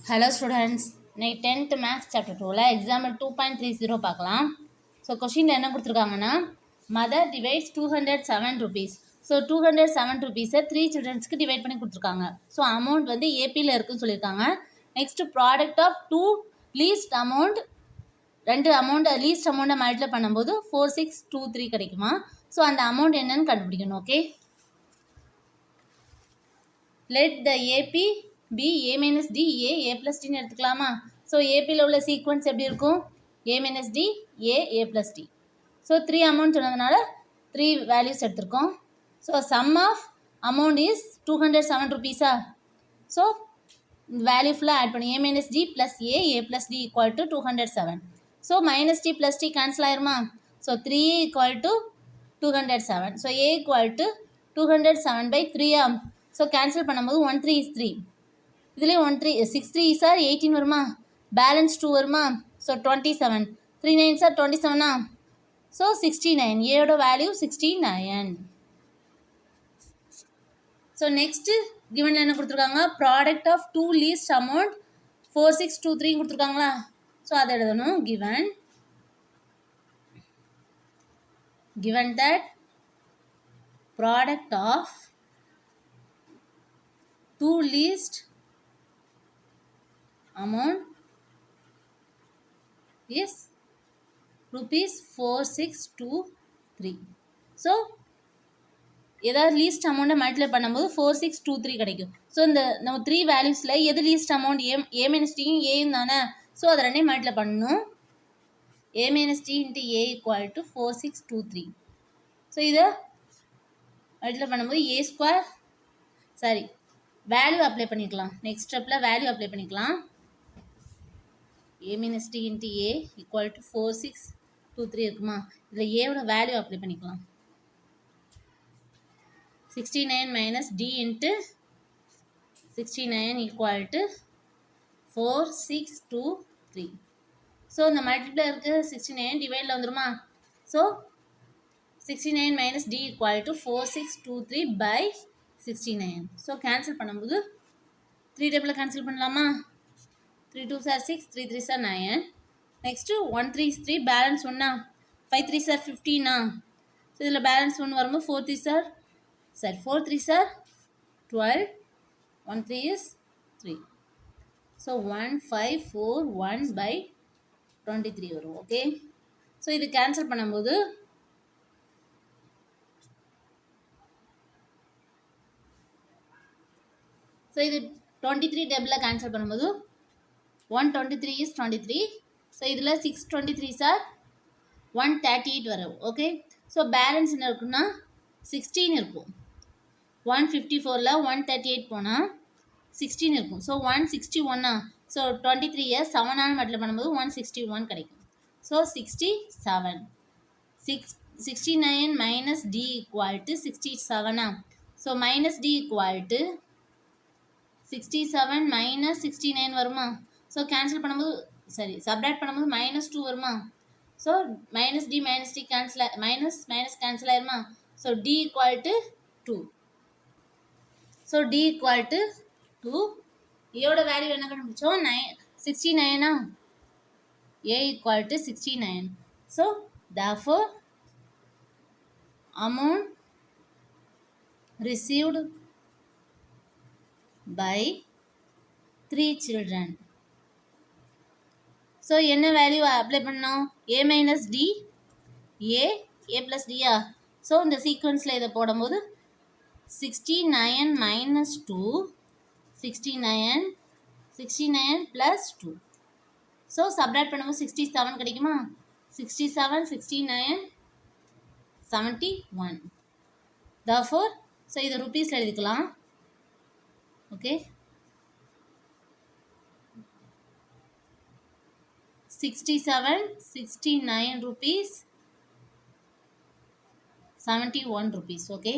Hello students, இன்னைக்கு 10th Maths Chapter 2ல example 2.30 பார்க்கலாம். So கொஷினில் என்ன கொடுத்துருக்காங்கன்னா மதர் டிவைட்ஸ் 207 rupees. ஸோ 207 rupees-ஐ 3 childrensக்கு டிவைட் பண்ணி கொடுத்துருக்காங்க. ஸோ அமௌண்ட் வந்து ஏபியில் இருக்குன்னு சொல்லியிருக்காங்க. Next product of two least amount, ரெண்டு அமௌண்ட் லீஸ்ட் அமௌண்ட்டை மல்டிப்ளை பண்ணும்போது 4623 கிடைக்குமா. ஸோ அந்த அமௌண்ட் என்னன்னு கண்டுபிடிக்கணும். Okay, let the AP be A minus D A plus D ன்னு எடுத்துக்கலாமா. ஸோ ஏபியில் உள்ள சீக்வன்ஸ் எப்படி இருக்கும்? A minus D A plus D. So 3 amount சொன்னதுனால 3 வேல்யூஸ் எடுத்திருக்கோம். So sum of amount is 207 rupees-ஆ. ஸோ வேல்யூ ஃபுல்லாக ஆட் பண்ணி A minus D plus A plus D equal to 207. So minus D plus D cancel ஆயிருமா. So 3 equal to 207. So A equal to 207/3-ஆ. So cancel பண்ணும்போது 1 3 is 3. இதுலேயே 1 3 6 3 sir 18 வருமா, balance 2 வருமா. So 27 3 9 சார் 27-ஆ. ஸோ 69, ஏயோட வேல்யூ 69. ஸோ நெக்ஸ்ட்டு கிவனில் என்ன கொடுத்துருக்காங்க, product of two least amount 4623 கொடுத்துருக்காங்களா. ஸோ அதை எழுதணும். given that product of two least amount is rupees 4623. So ஏதாவது லீஸ்ட் அமௌண்ட்டை மல்டிப்ளை பண்ணும்போது 4623 கிடைக்கும். ஸோ இந்த நம்ம 3 வேல்யூஸில் எது லீஸ்ட் அமௌண்ட் ஏ மைனஸ் டியும் ஏயும் தானே. ஸோ அதை ரெண்டையும் மல்டிப்ளை பண்ணணும். A minus D into A equal to 4623. So இதை மல்டிப்ளை பண்ணும்போது A square sorry value apply பண்ணிக்கலாம். நெக்ஸ்ட் ஸ்டெப்பில் வேல்யூ அப்ளை பண்ணிக்கலாம். A minus D into A equal to 4623 இருக்குமா. இதில் ஏவோட வேல்யூ அப்ளை பண்ணிக்கலாம். 69 minus D into 69 equal to 4623. So இந்த மல்டிப்ளை இருக்குது 69 டிவைடில் வந்துருமா. So 69 minus D equal to 4623/69. So cancel பண்ணும்போது 3 டேபிளில் கேன்சல் பண்ணலாமா. 3 2 சார் 6 3 3 சார் 9. நெக்ஸ்ட்டு 1 3 is 3, பேலன்ஸ் 1-ஆ. 5 3 சார் 15-ஆ. ஸோ இதில் பேலன்ஸ் 1 வரும்போது 4 3 சார் 12. 1 3 is 3. ஸோ 1541/23 வரும். ஓகே, ஸோ இது கேன்சல் பண்ணும்போது ஸோ இது 23 டேபிளில் கேன்சல் பண்ணும்போது 123 is 23. ஸோ இதில் 623 சார் 138 வரும். ஓகே, ஸோ பேலன்ஸ் என்ன இருக்குன்னா 16 இருக்கும். 154-ல் 138 போனால் 16 இருக்கும். ஸோ 161-ஆ. ஸோ 23-ஐ 7-ஆல் மல்டிப்ளை பண்ணும்போது 161 கிடைக்கும். So 67. 69 minus D equal to 67-ஆ. So minus D equal to 67 minus 69 வருமா. ஸோ கேன்சல் பண்ணும்போது சப்ராக்ட் பண்ணும்போது -2 வருமா. ஸோ minus D கேன்சல் மைனஸ் கேன்சல் ஆயிருமா. So D equal to 2. So D equal to 2. ஏயோட வேல்யூ என்ன கண்டுபிடிச்சோம், 69-ஆ. A equal to 69. So therefore amount received by 3 children. So என்ன வேல்யூ அப்ளை பண்ணோம், A minus D A plus D-ஆ. So இந்த சீக்வன்ஸில் இதை போடும்போது 69 minus 2 69 plus 2. ஸோ சப்ராக்ட் பண்ணும்போது 67 கிடைக்குமா. 67 69 71. therefore ஸோ இதை ருபீஸில் எழுதிக்கலாம். Okay, 67 69 rupees 71 rupees. ஓகே.